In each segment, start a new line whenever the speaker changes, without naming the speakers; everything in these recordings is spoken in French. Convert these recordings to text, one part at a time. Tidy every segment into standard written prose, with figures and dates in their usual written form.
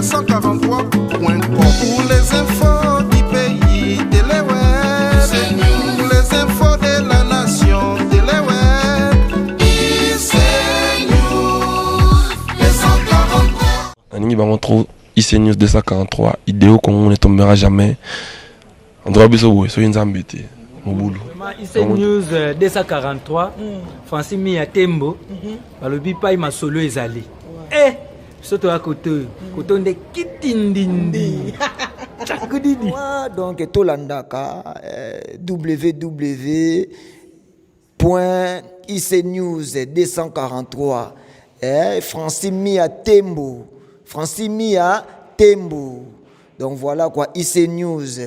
243.com. Pour les infos du pays, Téléweb. Pour les infos de la nation, Téléweb. ICNews 243.
Aningi va montrer ICNews 243. Idéo qu'on ne tombera jamais. On doit bien se une zambité.
ICNews 243. Francis Mia Tembo. Le bipa ma solo ezali. Eh, surtout à côté de Kitindindi.
Donc Tolandaka www.icnews243 Francis Mia Tembo. Francis Mia Tembo. Donc voilà quoi, ICNews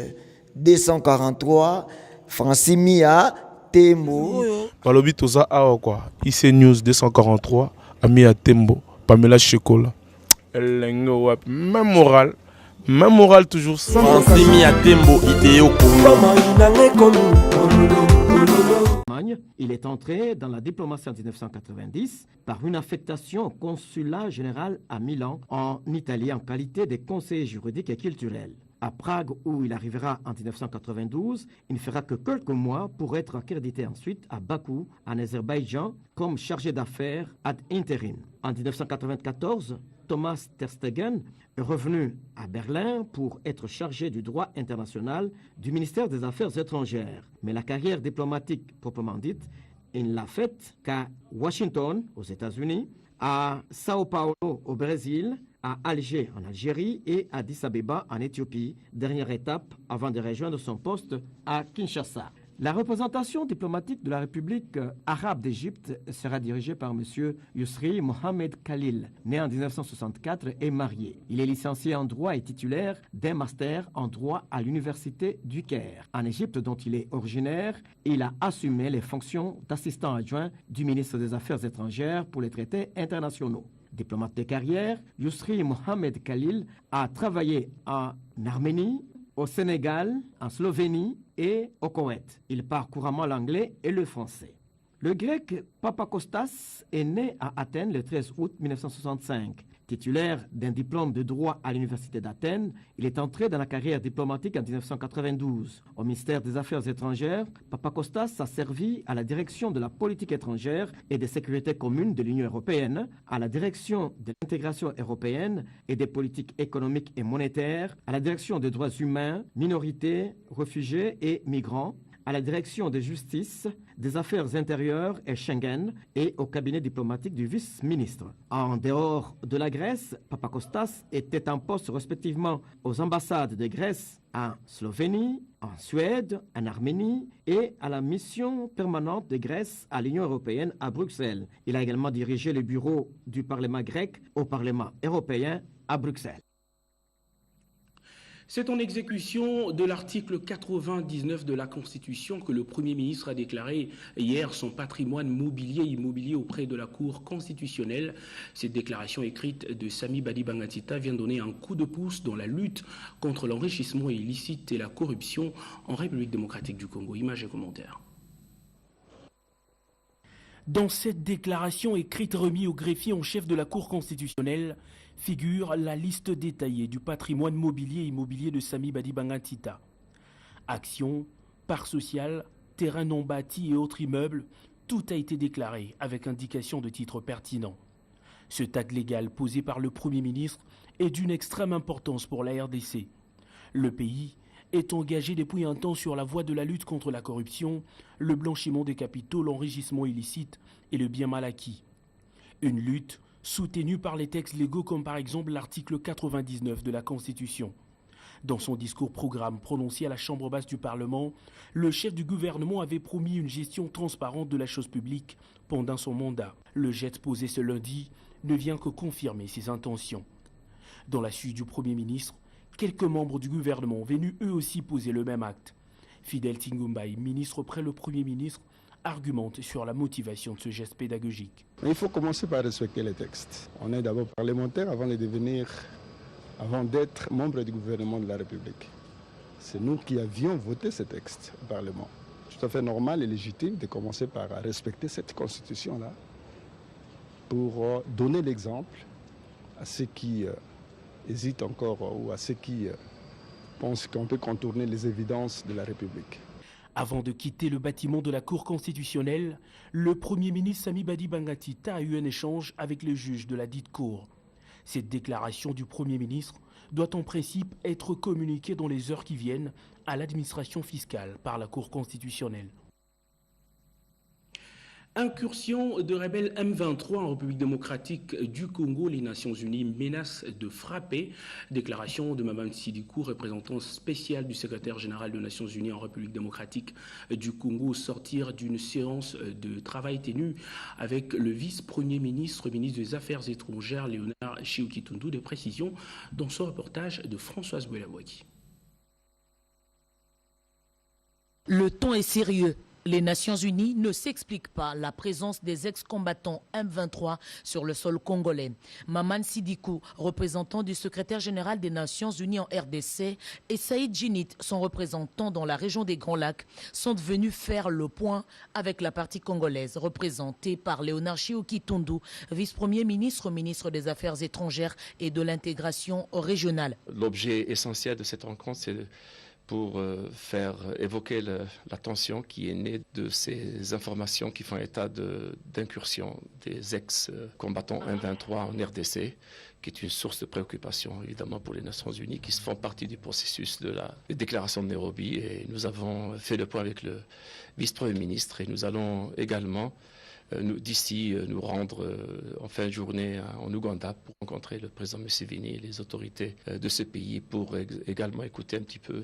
243 Francis Mia Tembo.
Balobi toza awa quoi, ICNews 243 Mia Tembo, Pamela Chekola. Même moral toujours sans
Francis Mia Tembo idéo
Il est entré dans la diplomatie en 1990 par une affectation au consulat général à Milan, en Italie, en qualité de conseiller juridique et culturel. À Prague, où il arrivera en 1992, il ne fera que quelques mois pour être accrédité ensuite à Bakou, en Azerbaïdjan, comme chargé d'affaires ad interim. En 1994, Thomas Terstegen est revenu à Berlin pour être chargé du droit international du ministère des Affaires étrangères. Mais la carrière diplomatique proprement dite, il ne l'a faite qu'à Washington, aux États-Unis, à Sao Paulo, au Brésil, à Alger, en Algérie, et à Addis Abeba, en Éthiopie, dernière étape avant de rejoindre son poste à Kinshasa. La représentation diplomatique de la République arabe d'Égypte sera dirigée par M. Yousri Mohamed Khalil, né en 1964 et marié. Il est licencié en droit et titulaire d'un master en droit à l'Université du Caire. En Égypte, dont il est originaire, il a assumé les fonctions d'assistant adjoint du ministre des Affaires étrangères pour les traités internationaux. Diplomate de carrière, Yousri Mohamed Khalil a travaillé en Arménie, au Sénégal, en Slovénie et au Koweït. Il parle couramment l'anglais et le français. Le grec Papakostas est né à Athènes le 13 août 1965. Titulaire d'un diplôme de droit à l'Université d'Athènes, il est entré dans la carrière diplomatique en 1992. Au ministère des Affaires étrangères, Papakostas a servi à la direction de la politique étrangère et de sécurité commune de l'Union européenne, à la direction de l'intégration européenne et des politiques économiques et monétaires, à la direction des droits humains, minorités, réfugiés et migrants, à la direction de justice, des affaires intérieures et Schengen et au cabinet diplomatique du vice-ministre. En dehors de la Grèce, Papakostas était en poste respectivement aux ambassades de Grèce en Slovénie, en Suède, en Arménie et à la mission permanente de Grèce à l'Union européenne à Bruxelles. Il a également dirigé le bureau du Parlement grec au Parlement européen à Bruxelles.
C'est en exécution de l'article 99 de la Constitution que le Premier ministre a déclaré hier son patrimoine mobilier et immobilier auprès de la Cour constitutionnelle. Cette déclaration écrite de Sami Badibanga-Ntita vient donner un coup de pouce dans la lutte contre l'enrichissement illicite et la corruption en République démocratique du Congo. Images et commentaires.
Dans cette déclaration écrite remise au greffier en chef de la Cour constitutionnelle, figure la liste détaillée du patrimoine mobilier et immobilier de Sami Badibanga-Ntita. Actions, parts sociales, terrains non bâtis et autres immeubles, tout a été déclaré avec indication de titres pertinents. Ce tag légal posé par le Premier ministre est d'une extrême importance pour la RDC. Le pays est engagé depuis un temps sur la voie de la lutte contre la corruption, le blanchiment des capitaux, l'enrichissement illicite et le bien mal acquis. Une lutte soutenue par les textes légaux comme par exemple l'article 99 de la Constitution. Dans son discours programme prononcé à la Chambre basse du Parlement, le chef du gouvernement avait promis une gestion transparente de la chose publique pendant son mandat. Le jet posé ce lundi ne vient que confirmer ses intentions. Dans la suite du Premier ministre, quelques membres du gouvernement venus eux aussi poser le même acte. Fidel Tingumbaï, ministre auprès le Premier ministre, argumente sur la motivation de ce geste pédagogique.
Il faut commencer par respecter les textes. On est d'abord parlementaire avant d'être membre du gouvernement de la République. C'est nous qui avions voté ces textes au Parlement. Tout à fait normal et légitime de commencer par respecter cette constitution-là pour donner l'exemple à ceux qui hésitent encore ou à ceux qui pensent qu'on peut contourner les évidences de la République.
Avant de quitter le bâtiment de la Cour constitutionnelle, le Premier ministre Sami Badi Bangangitita a eu un échange avec le juge de la dite Cour. Cette déclaration du Premier ministre doit en principe être communiquée dans les heures qui viennent à l'administration fiscale par la Cour constitutionnelle.
Incursion de rebelles M23 en République démocratique du Congo, les Nations Unies menacent de frapper. Déclaration de Maman Sidikou, représentant spécial du secrétaire général des Nations Unies en République démocratique du Congo, sortir d'une séance de travail tenue avec le vice-premier ministre, ministre des Affaires étrangères, Léonard Chioukitundu. Des précisions dans ce reportage de Françoise Bouelabouaki.
Le ton est sérieux. Les Nations Unies ne s'expliquent pas la présence des ex-combattants M23 sur le sol congolais. Maman Sidikou, représentant du secrétaire général des Nations Unies en RDC, et Saïd Djinit, son représentant dans la région des Grands Lacs, sont venus faire le point avec la partie congolaise, représentée par Léonard Chioukitundu, vice-premier ministre, ministre des Affaires étrangères et de l'intégration régionale.
L'objet essentiel de cette rencontre, c'est pour faire évoquer la tension qui est née de ces informations qui font état d'incursion des ex-combattants M23 en RDC, qui est une source de préoccupation évidemment pour les Nations Unies, qui font partie du processus de la déclaration de Nairobi. Et nous avons fait le point avec le vice-premier ministre et nous allons également d'ici nous rendre en fin de journée en Ouganda pour rencontrer le président Museveni et les autorités de ce pays pour également écouter un petit peu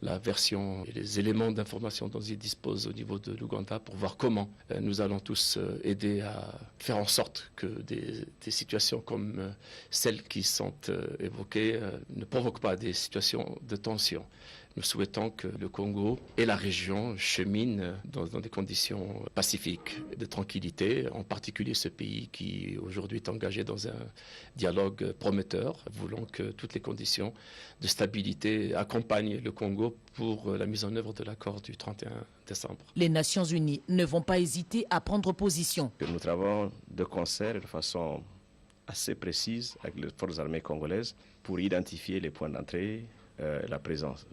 la version et les éléments d'information dont ils disposent au niveau de l'Ouganda pour voir comment nous allons tous aider à faire en sorte que des situations comme celles qui sont évoquées ne provoquent pas des situations de tension. Nous souhaitons que le Congo et la région cheminent dans des conditions pacifiques, de tranquillité, en particulier ce pays qui aujourd'hui est engagé dans un dialogue prometteur. Voulons que toutes les conditions de stabilité accompagnent le Congo pour la mise en œuvre de l'accord du 31 décembre.
Les Nations Unies ne vont pas hésiter à prendre position.
Nous travaillons de concert et de façon assez précise avec les forces armées congolaises pour identifier les points d'entrée, la présence.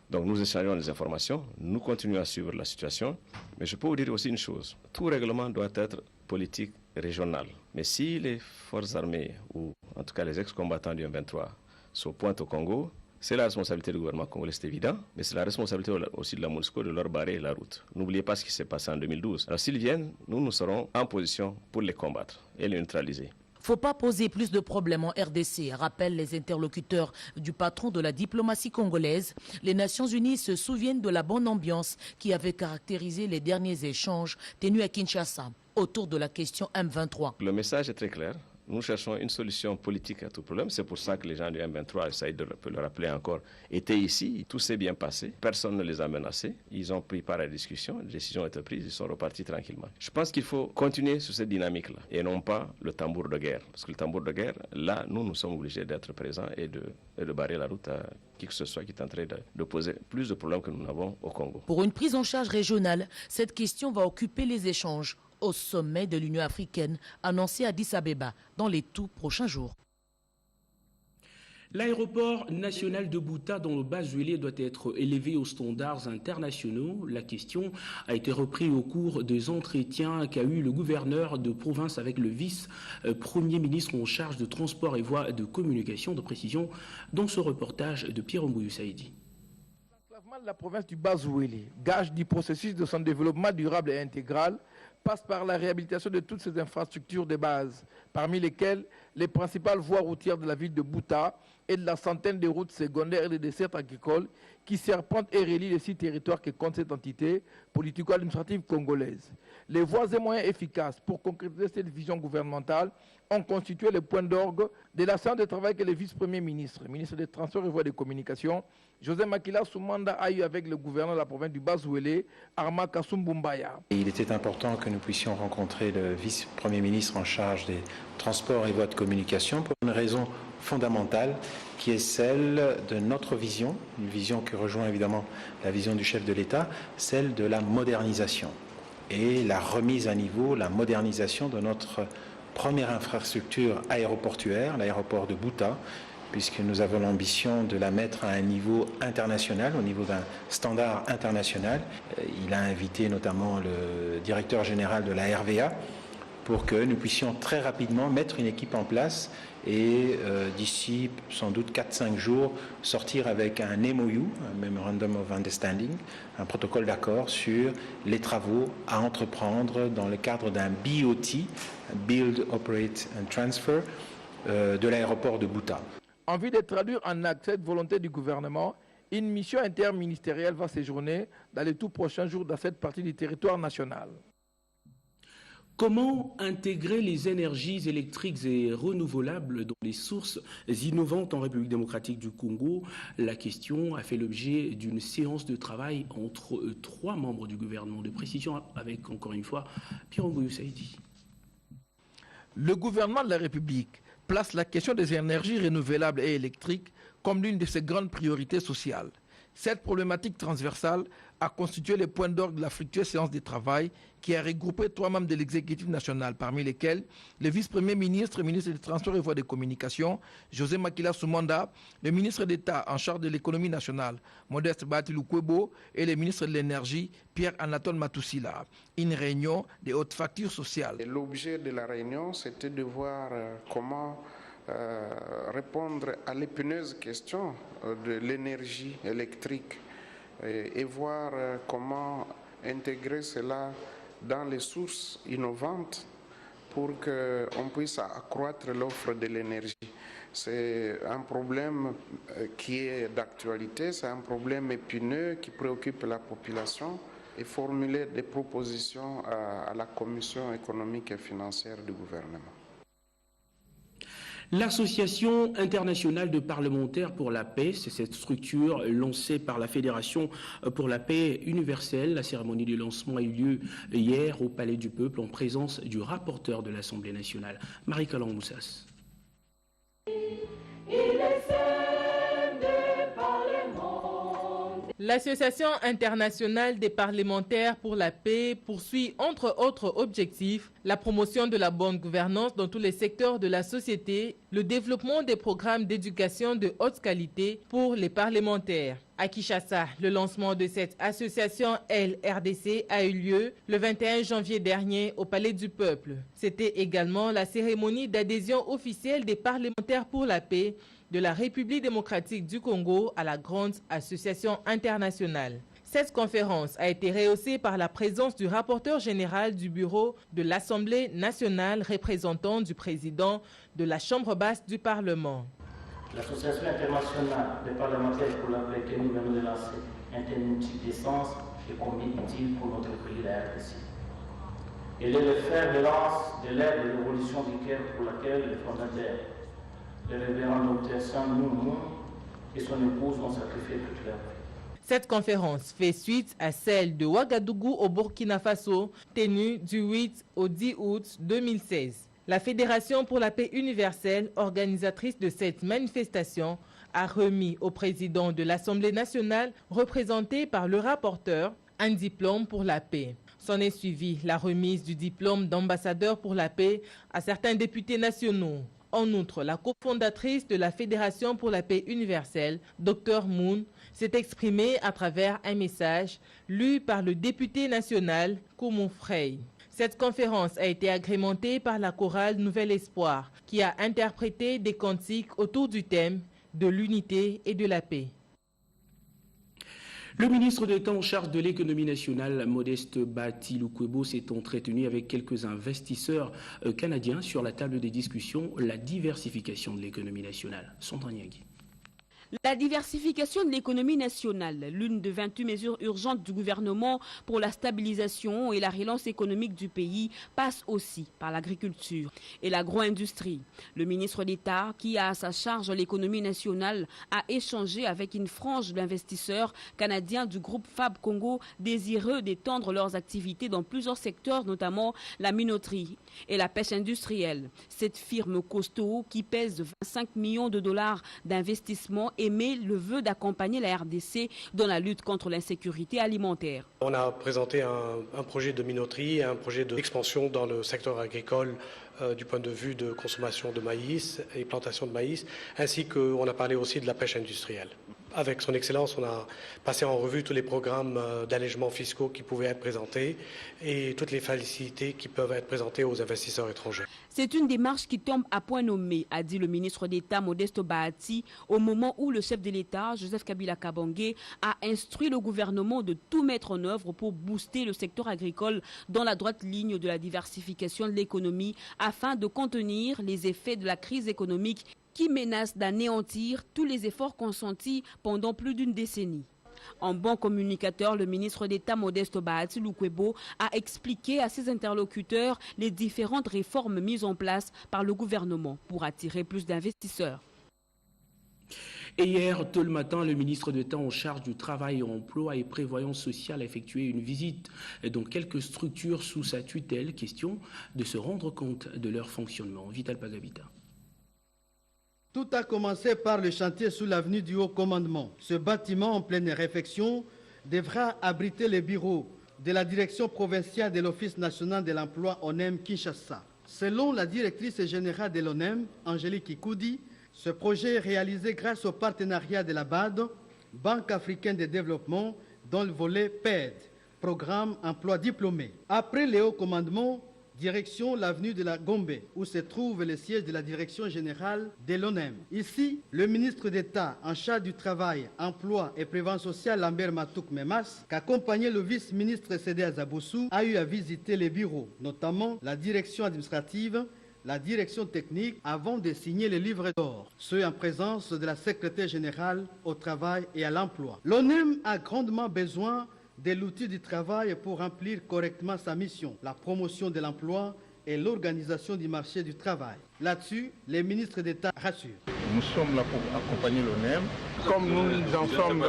Donc nous échangeons les informations, nous continuons à suivre la situation, mais je peux vous dire aussi une chose, tout règlement doit être politique régional. Mais si les forces armées, ou en tout cas les ex-combattants du M23, se pointent au Congo, c'est la responsabilité du gouvernement congolais, c'est évident, mais c'est la responsabilité aussi de la MONUSCO de leur barrer la route. N'oubliez pas ce qui s'est passé en 2012. Alors s'ils viennent, nous serons en position pour les combattre et les neutraliser.
Faut pas poser plus de problèmes en RDC, rappellent les interlocuteurs du patron de la diplomatie congolaise. Les Nations Unies se souviennent de la bonne ambiance qui avait caractérisé les derniers échanges tenus à Kinshasa autour de la question M23.
Le message est très clair. Nous cherchons une solution politique à tout problème. C'est pour ça que les gens du M23, Saïd peut le rappeler encore, étaient ici. Tout s'est bien passé. Personne ne les a menacés. Ils ont pris part à la discussion. Les décisions ont été prises. Ils sont repartis tranquillement. Je pense qu'il faut continuer sur cette dynamique-là et non pas le tambour de guerre. Parce que le tambour de guerre, là, nous sommes obligés d'être présents et de barrer la route à qui que ce soit qui est en train de poser plus de problèmes que nous avons au Congo.
Pour une prise en charge régionale, cette question va occuper les échanges au sommet de l'Union africaine annoncé à Addis Abeba dans les tout prochains jours.
L'aéroport national de Bouta dans le Bas-Zuélé doit être élevé aux standards internationaux. La question a été reprise au cours des entretiens qu'a eu le gouverneur de province avec le vice-premier ministre en charge de transport et voies de communication. De précision dans ce reportage de Pierre Mbouyou Saïdi.
L'enclavement de la province du Bas-Zuélé, gage du processus de son développement durable et intégral, passe par la réhabilitation de toutes ces infrastructures de base, parmi lesquelles les principales voies routières de la ville de Bouta et de la centaine de routes secondaires et de dessertes agricoles qui serpentent et relient les 6 territoires que compte cette entité politico-administrative congolaise. Les voies et moyens efficaces pour concrétiser cette vision gouvernementale ont constitué le point d'orgue de la séance de travail que le vice-premier ministre, ministre des Transports et Voies de Communication, José Makila Soumanda a eu avec le gouverneur de la province du Bas-Zuélé, Arma Kasumbumbaya.
Il était important que nous puissions rencontrer le vice-premier ministre en charge des transports et voies de communication pour une raison fondamentale qui est celle de notre vision, une vision qui rejoint évidemment la vision du chef de l'État, celle de la modernisation et la remise à niveau, la modernisation de notre première infrastructure aéroportuaire, l'aéroport de Bouta, puisque nous avons l'ambition de la mettre à un niveau international, au niveau d'un standard international. Il a invité notamment le directeur général de la RVA pour que nous puissions très rapidement mettre une équipe en place et d'ici sans doute 4-5 jours sortir avec un MOU, un Memorandum of Understanding, un protocole d'accord sur les travaux à entreprendre dans le cadre d'un BOT, Build, Operate and Transfer, de l'aéroport de Bouta.
En vue de traduire en acte cette volonté du gouvernement, une mission interministérielle va séjourner dans les tout prochains jours dans cette partie du territoire national.
Comment intégrer les énergies électriques et renouvelables dans les sources innovantes en République démocratique du Congo? La question a fait l'objet d'une séance de travail entre 3 membres du gouvernement. De précision avec, encore une fois, Pierre Ngoyou Saïdi.
Le gouvernement de la République place la question des énergies renouvelables et électriques comme l'une de ses grandes priorités sociales. Cette problématique transversale a constitué le point d'orgue de la fructueuse séance de travail qui a regroupé 3 membres de l'exécutif national, parmi lesquels le vice-premier ministre, ministre des Transports et Voies de Communication, José Makila Soumanda, le ministre d'État en charge de l'économie nationale, Modeste Batilou-Kwebo, et le ministre de l'Énergie, Pierre-Anatole Matousila. Une réunion de haute facture sociale.
L'objet de la réunion, c'était de voir comment répondre à l'épineuse question de l'énergie électrique et voir comment intégrer cela dans les sources innovantes pour qu'on puisse accroître l'offre de l'énergie. C'est un problème qui est d'actualité, c'est un problème épineux qui préoccupe la population et formuler des propositions à la Commission économique et financière du gouvernement.
L'Association internationale de parlementaires pour la paix, c'est cette structure lancée par la Fédération pour la paix universelle. La cérémonie de lancement a eu lieu hier au Palais du Peuple en présence du rapporteur de l'Assemblée nationale, Marie-Calan Moussas.
L'Association internationale des parlementaires pour la paix poursuit entre autres objectifs la promotion de la bonne gouvernance dans tous les secteurs de la société, le développement des programmes d'éducation de haute qualité pour les parlementaires. À Kinshasa, le lancement de cette association LRDC a eu lieu le 21 janvier dernier au Palais du Peuple. C'était également la cérémonie d'adhésion officielle des parlementaires pour la paix de la République démocratique du Congo à la grande association internationale. Cette conférence a été rehaussée par la présence du rapporteur général du bureau de l'Assemblée nationale, représentant du président de la Chambre basse du Parlement.
L'Association internationale des parlementaires pour la paix que nous venons de lancer est un outil d'essence et combien utile pour notre pays, la RDC. Elle est le fer de lance de l'ère de l'évolution du Caire pour laquelle les fondateurs, le révérend Dr Sam Moumou et son épouse ont sacrifié toute leur vie.
Cette conférence fait suite à celle de Ouagadougou au Burkina Faso, tenue du 8 au 10 août 2016. La Fédération pour la paix universelle, organisatrice de cette manifestation, a remis au président de l'Assemblée nationale, représenté par le rapporteur, un diplôme pour la paix. S'en est suivi la remise du diplôme d'ambassadeur pour la paix à certains députés nationaux. En outre, la cofondatrice de la Fédération pour la paix universelle, Dr Moon, s'est exprimée à travers un message lu par le député national Koumou Frey. Cette conférence a été agrémentée par la chorale Nouvel Espoir, qui a interprété des cantiques autour du thème de l'unité et de la paix.
Le ministre d'État en charge de l'économie nationale, Modeste Batilou-Kwebo, s'est entretenu avec quelques investisseurs canadiens sur la table des discussions, la diversification de l'économie nationale. Sandra Niagui.
La diversification de l'économie nationale, l'une des 28 mesures urgentes du gouvernement pour la stabilisation et la relance économique du pays, passe aussi par l'agriculture et l'agro-industrie. Le ministre d'État, qui a à sa charge l'économie nationale, a échangé avec une frange d'investisseurs canadiens du groupe Fab Congo, désireux d'étendre leurs activités dans plusieurs secteurs, notamment la minoterie et la pêche industrielle. Cette firme costaud, qui pèse 25 millions de dollars d'investissement, émet le vœu d'accompagner la RDC dans la lutte contre l'insécurité alimentaire.
On a présenté un projet de minoterie et un projet d'expansion dans le secteur agricole du point de vue de consommation de maïs et plantation de maïs, ainsi qu'on a parlé aussi de la pêche industrielle. Avec son Excellence, on a passé en revue tous les programmes d'allègements fiscaux qui pouvaient être présentés et toutes les facilités qui peuvent être présentées aux investisseurs étrangers.
C'est une démarche qui tombe à point nommé, a dit le ministre d'État Modeste Bahati, au moment où le chef de l'État, Joseph Kabila Kabange, a instruit le gouvernement de tout mettre en œuvre pour booster le secteur agricole dans la droite ligne de la diversification de l'économie afin de contenir les effets de la crise économique qui menace d'anéantir tous les efforts consentis pendant plus d'une décennie. En bon communicateur, le ministre d'État Modeste Bahati Lukwebo a expliqué à ses interlocuteurs les différentes réformes mises en place par le gouvernement pour attirer plus d'investisseurs.
Et hier, tôt le matin, le ministre d'État en charge du Travail, Emploi et Prévoyance sociale a effectué une visite dans quelques structures sous sa tutelle, question de se rendre compte de leur fonctionnement. Vital Pagabita.
Tout a commencé par le chantier sous l'avenue du Haut Commandement. Ce bâtiment en pleine réfection devra abriter les bureaux de la direction provinciale de l'Office national de l'emploi ONEM Kinshasa. Selon la directrice générale de l'ONEM, Angélique Ikoudi, ce projet est réalisé grâce au partenariat de la BAD, Banque africaine de développement, dans le volet PED, Programme Emploi Diplômé. Après le Haut Commandement, direction l'avenue de la Gombe, où se trouve le siège de la direction générale de l'ONEM. Ici, le ministre d'État en charge du Travail, Emploi et Prévention sociale, Lambert Matouk Memas, qu'accompagnait le vice-ministre Sédé Azaboussou, a eu à visiter les bureaux, notamment la direction administrative, la direction technique, avant de signer les livres d'or, ceux en présence de la secrétaire générale au Travail et à l'Emploi. L'ONEM a grandement besoin de l'outil du travail pour remplir correctement sa mission, la promotion de l'emploi et l'organisation du marché du travail. Là-dessus, les ministres d'État rassurent.
Nous sommes là pour accompagner l'ONEM. Comme nous en sommes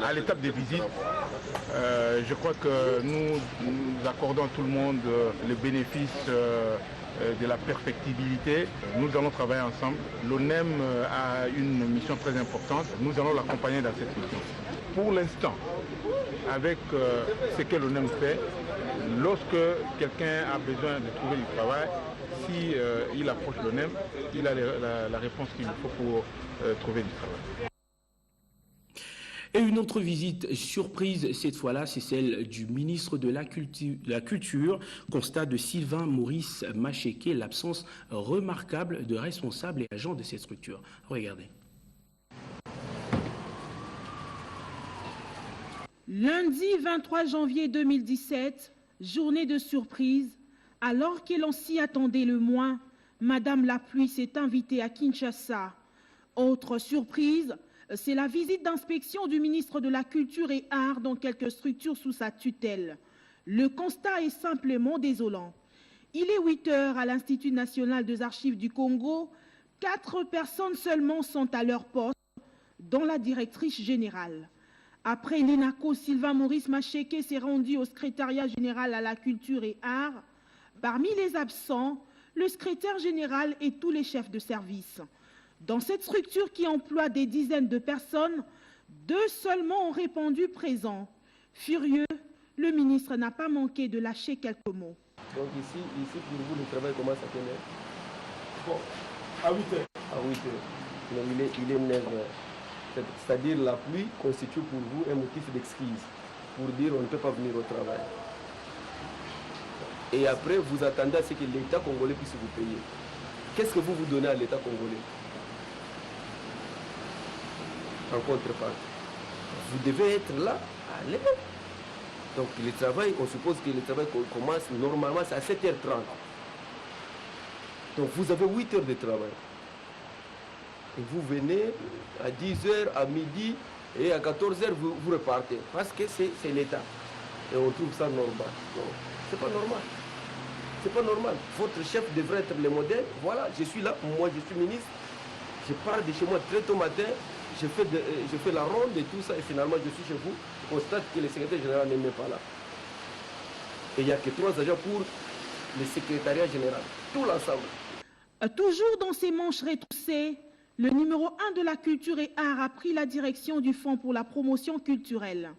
à l'étape des visites, je crois que nous accordons à tout le monde les bénéfices de la perfectibilité. Nous allons travailler ensemble. L'ONEM a une mission très importante. Nous allons l'accompagner dans cette mission. Pour l'instant, avec ce que l'ONEM fait, lorsque quelqu'un a besoin de trouver du travail, si il approche l'ONEM, il a la réponse qu'il faut pour trouver du travail.
Et une autre visite surprise, cette fois-là, c'est celle du ministre de la Culture. Constat de Sylvain Maurice Macheke, l'absence remarquable de responsables et agents de cette structure. Regardez.
Lundi 23 janvier 2017, journée de surprise, alors que l'on s'y attendait le moins, Madame Lapluie s'est invitée à Kinshasa. Autre surprise, c'est la visite d'inspection du ministre de la Culture et Arts dans quelques structures sous sa tutelle. Le constat est simplement désolant. Il est 8 heures à l'Institut national des archives du Congo. 4 personnes seulement sont à leur poste, dont la directrice générale. Après l'ENACO, Sylvain Maurice Macheke s'est rendu au secrétariat général à la Culture et Arts. Parmi les absents, le secrétaire général et tous les chefs de service. Dans cette structure qui emploie des dizaines de personnes, 2 seulement ont répondu présents. Furieux, le ministre n'a pas manqué de lâcher quelques mots.
Donc ici pour vous, le travail commence à quelle heure?
Bon, à 8 heures.
À 8 heures. Donc il est 9 heures. C'est-à-dire la pluie constitue pour vous un motif d'excuse, pour dire on ne peut pas venir au travail. Et après, vous attendez à ce que l'État congolais puisse vous payer. Qu'est-ce que vous donnez à l'État congolais en contrepartie? Vous devez être là à l'heure. Donc le travail, on suppose que le travail commence normalement c'est à 7h30. Donc vous avez 8 heures de travail. Et vous venez à 10h, à midi et à 14h, vous repartez. Parce que c'est l'État. Et on trouve ça normal. C'est pas normal. C'est pas normal. Votre chef devrait être le modèle. Voilà, je suis là, moi je suis ministre. Je pars de chez moi très tôt matin. Je fais la ronde et tout ça. Et finalement, je suis chez vous. Je constate que le secrétaire général n'est même pas là. Et il n'y a que 3 agents pour le secrétariat général. Tout l'ensemble.
Toujours dans ses manches retroussées, le numéro 1 de la culture et art a pris la direction du Fonds pour la promotion culturelle.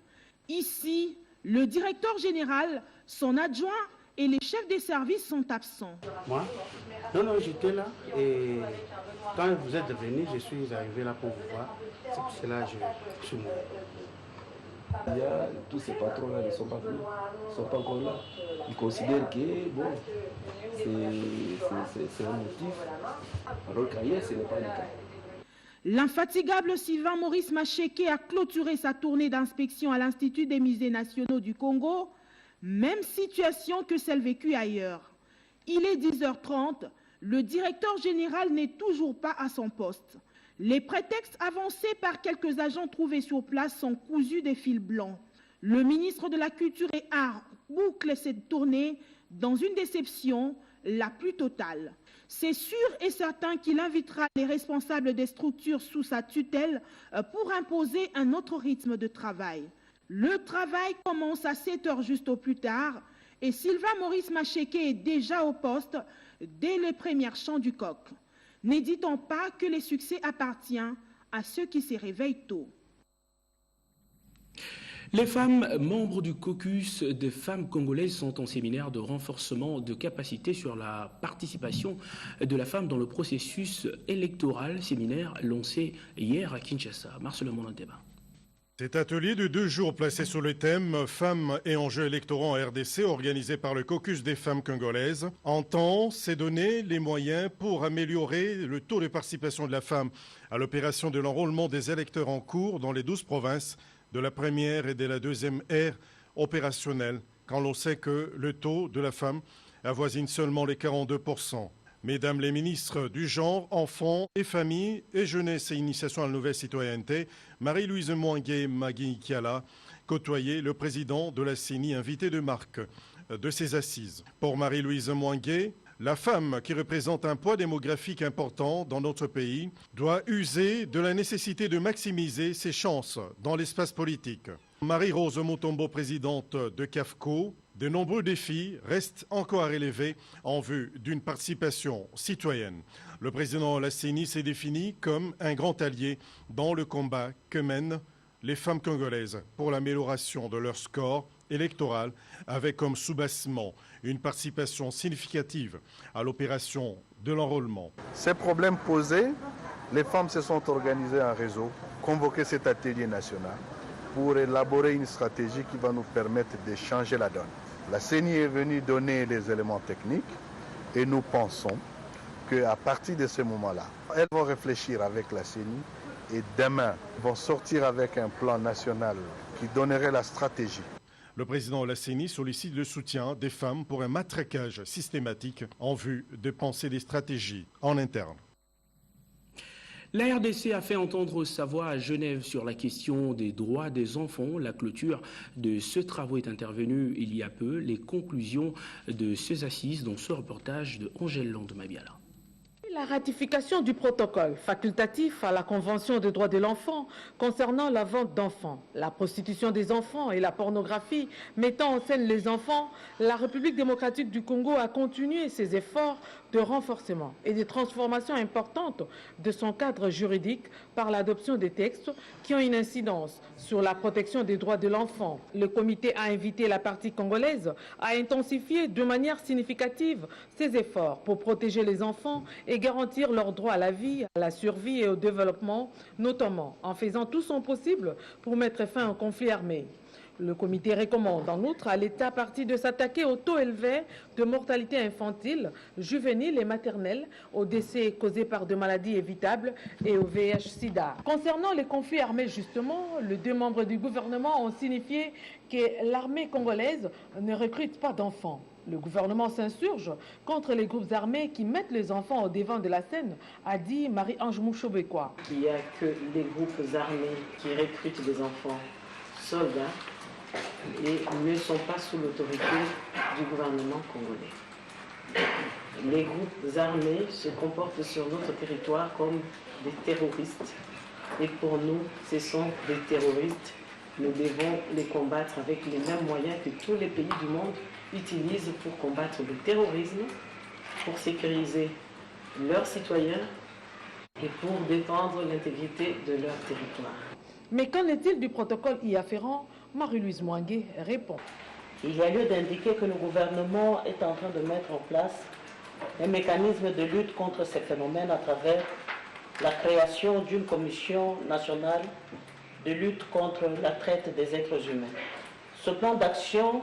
Ici, le directeur général, son adjoint et les chefs des services sont absents.
Moi? Non, j'étais là et quand vous êtes venu, je suis arrivé là pour vous voir. C'est pour cela que je suis venu.
Il y a tous ces patrons-là, ils ne sont pas venus, ils ne sont pas encore là. Ils considèrent que bon, c'est un motif, alors qu'ailleurs, ce n'est pas le cas.
L'infatigable Sylvain Maurice Macheke a clôturé sa tournée d'inspection à l'Institut des musées nationaux du Congo. Même situation que celle vécue ailleurs. Il est 10h30, le directeur général n'est toujours pas à son poste. Les prétextes avancés par quelques agents trouvés sur place sont cousus des fils blancs. Le ministre de la Culture et Arts boucle cette tournée dans une déception la plus totale. C'est sûr et certain qu'il invitera les responsables des structures sous sa tutelle pour imposer un autre rythme de travail. Le travail commence à 7 heures juste au plus tard et Sylvain Maurice Macheke est déjà au poste dès les premiers chants du coq. N'hésitons pas que le succès appartient à ceux qui se réveillent tôt.
Les femmes membres du caucus des femmes congolaises sont en séminaire de renforcement de capacité sur la participation de la femme dans le processus électoral, séminaire lancé hier à Kinshasa. Marcelo Monanteba.
Cet atelier de 2 jours placé sous le thème « Femmes et enjeux électoraux en RDC » organisé par le caucus des femmes congolaises entend se donner les moyens pour améliorer le taux de participation de la femme à l'opération de l'enrôlement des électeurs en cours dans les 12 provinces de la première et de la deuxième ère opérationnelle, quand l'on sait que le taux de la femme avoisine seulement les 42%. Mesdames les ministres du genre, enfants et familles et jeunesse et initiation à la nouvelle citoyenneté, Marie-Louise Mwangué Magui Kiala côtoyait le président de la CENI, invité de marque de ces assises. Pour Marie-Louise Mwangué, la femme, qui représente un poids démographique important dans notre pays, doit user de la nécessité de maximiser ses chances dans l'espace politique. Marie-Rose Mutombo, présidente de CAFCO, de nombreux défis restent encore à relever en vue d'une participation citoyenne. Le président de la CENI s'est défini comme un grand allié dans le combat que mènent les femmes congolaises pour l'amélioration de leur score électoral, avec comme soubassement une participation significative à l'opération de l'enrôlement.
Ces problèmes posés, les femmes se sont organisées en réseau, convoqué cet atelier national pour élaborer une stratégie qui va nous permettre de changer la donne. La CENI est venue donner les éléments techniques et nous pensons qu'à partir de ce moment-là, elles vont réfléchir avec la CENI et demain vont sortir avec un plan national qui donnerait la stratégie.
Le président de la CENI sollicite le soutien des femmes pour un matraquage systématique en vue de penser des stratégies en interne.
La RDC a fait entendre sa voix à Genève sur la question des droits des enfants. La clôture de ce travaux est intervenue il y a peu. Les conclusions de ces assises dans ce reportage de Angèle Landemabiala.
La ratification du protocole facultatif à la Convention des droits de l'enfant concernant la vente d'enfants, la prostitution des enfants et la pornographie mettant en scène les enfants, la République démocratique du Congo a continué ses efforts de renforcement et de transformation importantes de son cadre juridique par l'adoption des textes qui ont une incidence sur la protection des droits de l'enfant. Le comité a invité la partie congolaise à intensifier de manière significative ses efforts pour protéger les enfants et garantir leur droit à la vie, à la survie et au développement, notamment en faisant tout son possible pour mettre fin au conflit armé. Le comité recommande en outre à l'État partie de s'attaquer au taux élevé de mortalité infantile, juvénile et maternelle, aux décès causés par des maladies évitables et au VIH-Sida. Concernant les conflits armés justement, les 2 membres du gouvernement ont signifié que l'armée congolaise ne recrute pas d'enfants. Le gouvernement s'insurge contre les groupes armés qui mettent les enfants au devant de la scène, a dit Marie-Ange Mouchobekwa.
Il n'y a que les groupes armés qui recrutent des enfants soldats et ne sont pas sous l'autorité du gouvernement congolais. Les groupes armés se comportent sur notre territoire comme des terroristes. Et pour nous, ce sont des terroristes. Nous devons les combattre avec les mêmes moyens que tous les pays du monde utilisent pour combattre le terrorisme, pour sécuriser leurs citoyens et pour défendre l'intégrité de leur territoire.
Mais qu'en est-il du protocole y afférent? Marie-Louise Mouangué répond.
Il y a lieu d'indiquer que le gouvernement est en train de mettre en place un mécanisme de lutte contre ces phénomènes à travers la création d'une commission nationale de lutte contre la traite des êtres humains. Ce plan d'action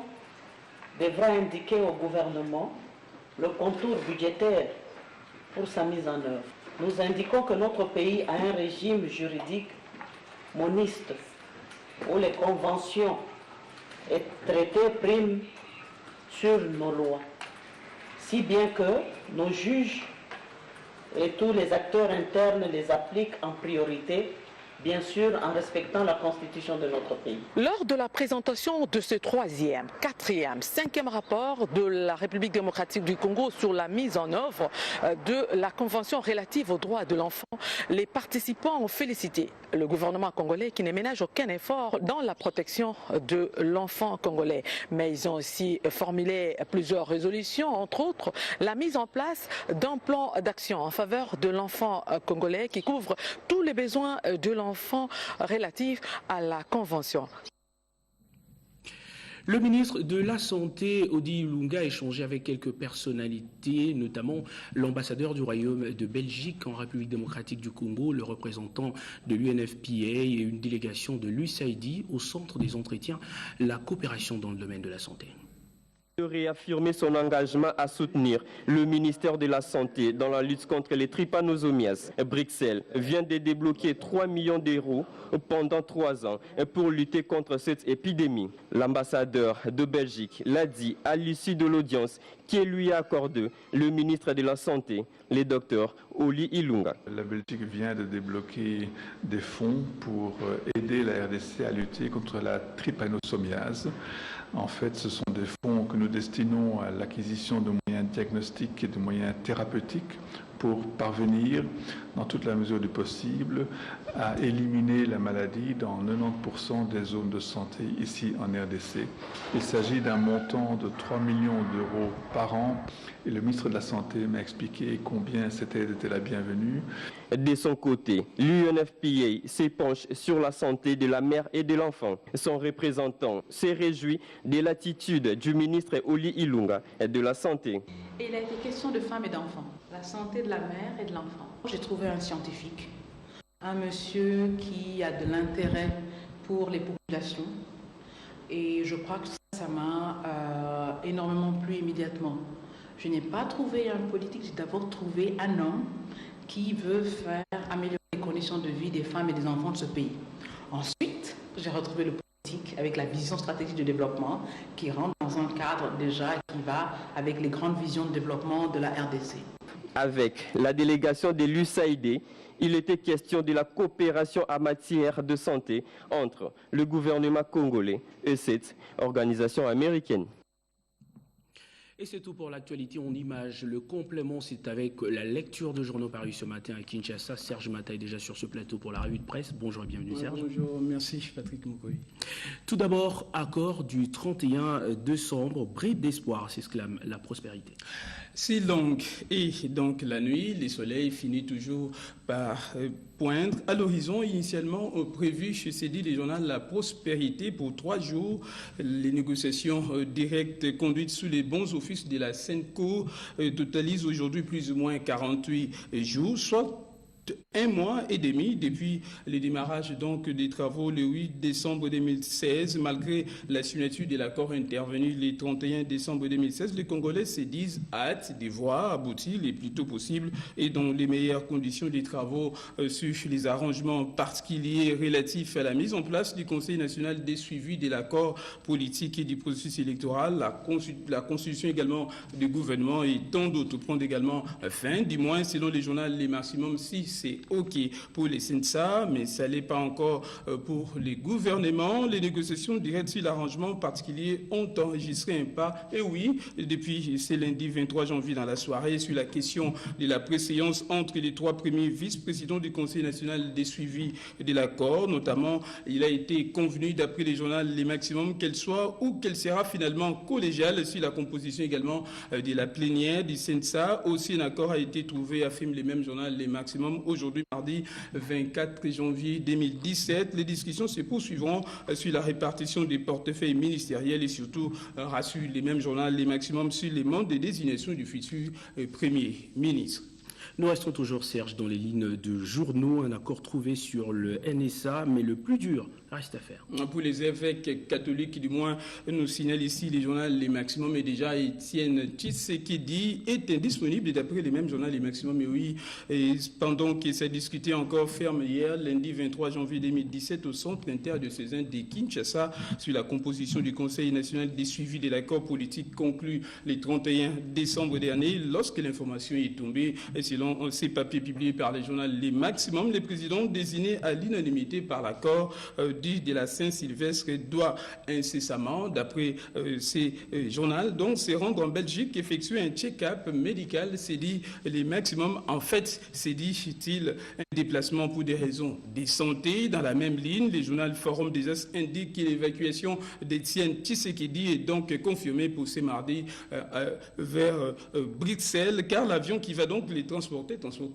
devra indiquer au gouvernement le contour budgétaire pour sa mise en œuvre. Nous indiquons que notre pays a un régime juridique moniste où les conventions et traités priment sur nos lois, si bien que nos juges et tous les acteurs internes les appliquent en priorité, bien sûr en respectant la constitution de notre pays.
Lors de la présentation de ce 3e, 4e, 5e rapport de la République démocratique du Congo sur la mise en œuvre de la Convention relative aux droits de l'enfant, les participants ont félicité le gouvernement congolais qui ne ménage aucun effort dans la protection de l'enfant congolais. Mais ils ont aussi formulé plusieurs résolutions, entre autres la mise en place d'un plan d'action en faveur de l'enfant congolais qui couvre tous les besoins de l'enfant relatifs à la Convention.
Le ministre de la Santé, Odi Ilunga, a échangé avec quelques personnalités, notamment l'ambassadeur du Royaume de Belgique en République démocratique du Congo, le représentant de l'UNFPA et une délégation de l'USAID au centre des entretiens, la coopération dans le domaine de la santé.
De réaffirmer son engagement à soutenir le ministère de la Santé dans la lutte contre les trypanosomiases. Bruxelles vient de débloquer 3 millions d'euros pendant 3 ans pour lutter contre cette épidémie. L'ambassadeur de Belgique l'a dit à l'issue de l'audience qui lui a accordé le ministre de la Santé, le docteur Oli Ilunga.
La Belgique vient de débloquer des fonds pour aider la RDC à lutter contre la trypanosomiase. En fait, ce sont des fonds que nous destinons à l'acquisition de moyens diagnostiques et de moyens thérapeutiques pour parvenir, dans toute la mesure du possible, à éliminer la maladie dans 90% des zones de santé ici en RDC. Il s'agit d'un montant de 3 millions d'euros par an et le ministre de la Santé m'a expliqué combien cette aide était la bienvenue.
De son côté, l'UNFPA s'épanche sur la santé de la mère et de l'enfant. Son représentant s'est réjoui de l'attitude du ministre Oli Ilunga de la Santé.
Il a été question de femmes et d'enfants, la santé de la mère et de l'enfant. J'ai trouvé un scientifique, un monsieur qui a de l'intérêt pour les populations et je crois que ça m'a énormément plu immédiatement. Je n'ai pas trouvé un politique, j'ai d'abord trouvé un homme qui veut faire améliorer les conditions de vie des femmes et des enfants de ce pays. Ensuite, j'ai retrouvé le politique avec la vision stratégique de développement qui rentre dans un cadre déjà qui va avec les grandes visions de développement de la RDC.
Avec la délégation de l'USAID, il était question de la coopération en matière de santé entre le gouvernement congolais et cette organisation américaine.
Et c'est tout pour l'actualité en images. Le complément, c'est avec la lecture de journaux parus ce matin à Kinshasa. Serge Mata est déjà sur ce plateau pour la revue de presse. Bonjour et bienvenue Serge.
Bonjour, merci Patrick Moukoui.
Tout d'abord, accord du 31 décembre, bride d'espoir, s'exclame la prospérité.
Si longue et donc la nuit, le soleil finit toujours par poindre à l'horizon. Initialement prévu chez Cédille le journal La Prospérité pour 3 jours. Les négociations directes conduites sous les bons offices de la Sainte-Cour totalisent aujourd'hui plus ou moins 48 jours, soit 1 mois et demi depuis le démarrage donc des travaux le 8 décembre 2016. Malgré la signature de l'accord intervenu le 31 décembre 2016, les Congolais se disent hâte de voir aboutir le plus tôt possible et dans les meilleures conditions des travaux sur les arrangements particuliers relatifs à la mise en place du Conseil national des suivis de l'accord politique et du processus électoral, la constitution également du gouvernement et tant d'autres prennent également fin, du moins selon les journaux, les maximum 6. C'est OK pour les SENSA, mais ça n'est pas encore pour les gouvernements. Les négociations directes sur l'arrangement particulier ont enregistré un pas. Et oui, depuis ce lundi 23 janvier dans la soirée, sur la question de la préséance entre les 3 premiers vice-présidents du Conseil national des suivis de l'accord. Notamment, il a été convenu, d'après les journaux, les maximums qu'elle soit ou qu'elle sera finalement collégiale sur la composition également de la plénière du SENSA. Aussi, un accord a été trouvé, affirme les mêmes journaux, les maximums aujourd'hui, mardi 24 janvier 2017. Les discussions se poursuivront sur la répartition des portefeuilles ministériels et surtout, rassure les mêmes journaux, les maximums sur les mondes de désignation du futur Premier ministre.
Nous restons toujours, Serge, dans les lignes de journaux. Un accord trouvé sur le NSA, mais le plus dur reste à faire.
Pour les évêques catholiques, du moins, nous signale ici les journaux Les Maximum et déjà Étienne Tshisekedi est indisponible d'après les mêmes journaux Les Maximum. Et oui, et pendant qu'il s'est discuté encore ferme hier, lundi 23 janvier 2017, au centre interdiocésain de Kinshasa, sur la composition du Conseil national des suivis de l'accord politique conclu le 31 décembre dernier, lorsque l'information est tombée, et selon ces papiers publiés par les journaux Les Maximum, les présidents désignés à l'unanimité par l'accord de la Saint-Sylvestre doit incessamment, d'après ces journaux, donc se rendre en Belgique, effectuer un check-up médical, c'est dit Les Maximum. En fait, c'est dit-il, un déplacement pour des raisons de santé. Dans la même ligne, les journaux Forum des As indiquent que l'évacuation d'Étienne Tshisekedi est donc confirmée pour ce mardi vers Bruxelles, car l'avion qui va donc les transporter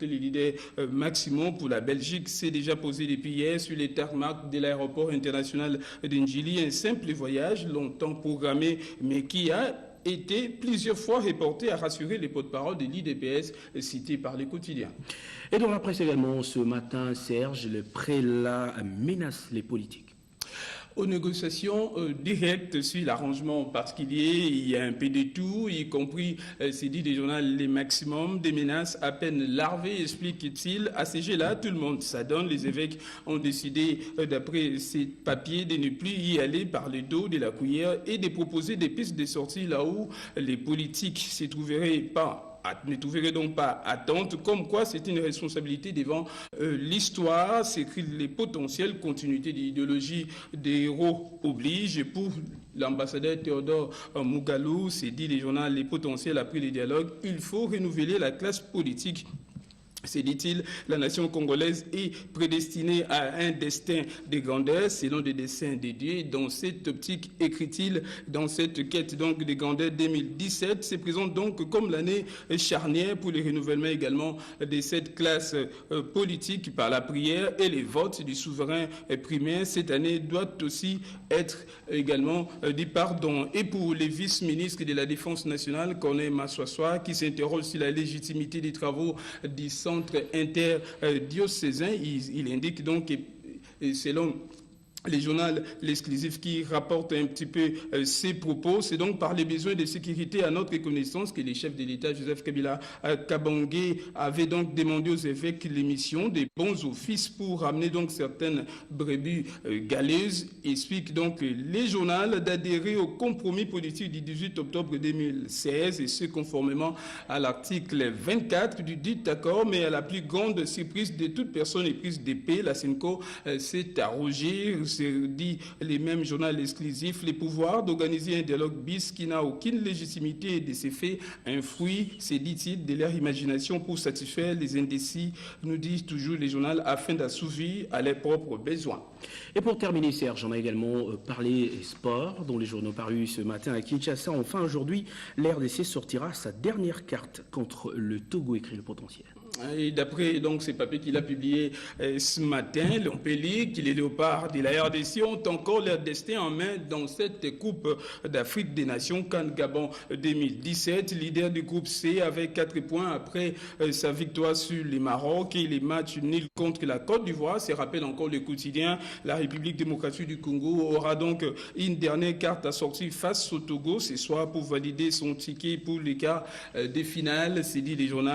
les leaders Maximum pour la Belgique s'est déjà posé depuis hier sur les tarmacs de l'aéroport international d'Ndjili, un simple voyage longtemps programmé mais qui a été plusieurs fois reporté, à rassurer les porte-parole de l'IDPS cités par les quotidiens.
Et dans la presse également, ce matin, Serge, le prélat menace les politiques.
Aux négociations directes sur l'arrangement particulier, il y a un peu de tout, y compris, c'est dit des journaux Les Maximum, des menaces à peine larvées, explique-t-il. À ces jeux-là, tout le monde s'adonne. Les évêques ont décidé, d'après ces papiers, de ne plus y aller par le dos de la cuillère et de proposer des pistes de sortie là où les politiques ne trouveraient donc pas attente, comme quoi c'est une responsabilité devant l'histoire. C'est que les potentielles continuités d'idéologie des héros obligent. Pour l'ambassadeur Théodore Mougalou, c'est dit les journaux Les Potentiels après les dialogues, il faut renouveler la classe politique. C'est, dit-il, la nation congolaise est prédestinée à un destin de grandeur selon des desseins de Dieu. Dans cette optique, écrit-il, dans cette quête donc de grandeur 2017, se présente donc comme l'année charnière pour le renouvellement également de cette classe politique par la prière et les votes du souverain primaire. Cette année doit aussi être également du pardon. Et pour les vice-ministres de la Défense nationale, Corneille Massoissois, qui s'interroge sur la légitimité des travaux du centre interdiocésain, il indique donc, selon les journaux l'exclusif qui rapporte un petit peu ces propos, c'est donc par les besoins de sécurité à notre connaissance que les chefs de l'État, Joseph Kabila Kabange, avait donc demandé aux évêques l'émission des bons offices pour ramener donc certaines brebis galeuses. Explique donc les journaux d'adhérer au compromis politique du 18 octobre 2016 et ce conformément à l'article 24 du dit accord, mais à la plus grande surprise de toute personne éprise d'épée, la SENCO s'est arrogée, dit les mêmes journaux exclusifs, les pouvoirs d'organiser un dialogue bis qui n'a aucune légitimité de ces faits, un fruit, c'est dit-il, de leur imagination pour satisfaire les indécis, nous disent toujours les journaux, afin d'assouvir à leurs propres besoins.
Et pour terminer, Serge, on a également parlé sport, dont les journaux parus ce matin à Kinshasa. Enfin, aujourd'hui, l'RDC sortira sa dernière carte contre le Togo, écrit Le Potentiel.
Et d'après donc ces papiers qu'il a publiés ce matin, on peut lire que les léopards de la RDC ont encore leur destin en main dans cette Coupe d'Afrique des Nations CAN Gabon 2017. Leader du groupe C avec 4 points après sa victoire sur le Maroc et les matchs nuls contre la Côte d'Ivoire. Se rappelle encore le quotidien. La République démocratique du Congo aura donc une dernière carte à sortir face au Togo ce soir pour valider son ticket pour les quarts des finales. C'est dit les journaux.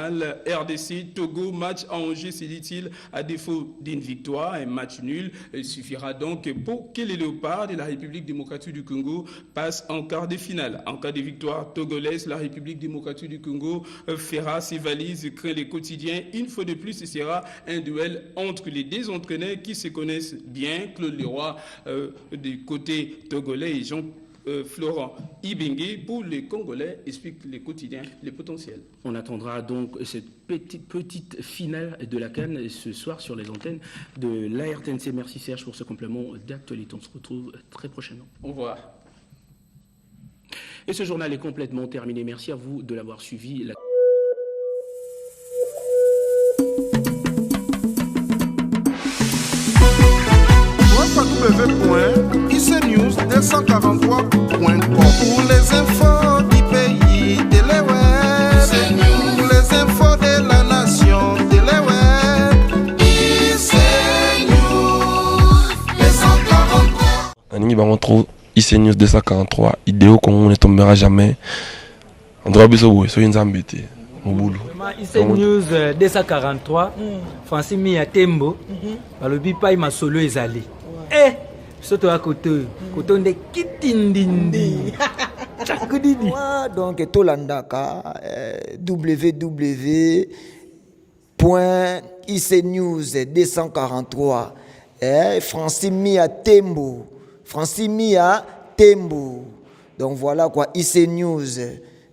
RDC Togo, match à enjeu, se dit-il, à défaut d'une victoire, un match nul suffira donc pour que les léopards de la République démocratique du Congo passent en quart de finale. En cas de victoire togolaise, la République démocratique du Congo fera ses valises, craint les quotidiens. Une fois de plus, ce sera un duel entre les deux entraîneurs qui se connaissent bien, Claude Leroy du côté togolais et Jean Florent Ibenge pour les Congolais, explique les quotidiens, les potentiels.
On attendra donc cette petite finale de la CAN ce soir sur les antennes de la RTNC. Merci Serge pour ce complément d'actualité. On se retrouve très prochainement.
Au revoir.
Et ce journal est complètement terminé. Merci à vous de l'avoir suivi.
micro, IC News 243, idéo qu'on ne tombera jamais. On doit bien se soyez embêtés.
IC News 243, Francis Mia Tembo, le bipa il m'a solo ezali. Eh, surtout à côté de Kitindindi.
Donc Tolandaka, www.icnews243, Francis Mia Tembo. Francis Mia Tembo. Donc voilà quoi, IC News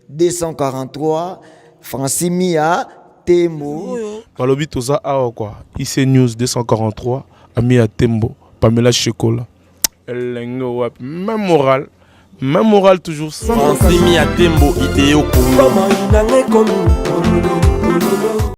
243, Francis Mia Tembo.
Balobi toza awa quoi, IC News 243, Mia Tembo, Pamela Chekola. Même moral toujours.
Francis Mia Tembo, idéo Congo.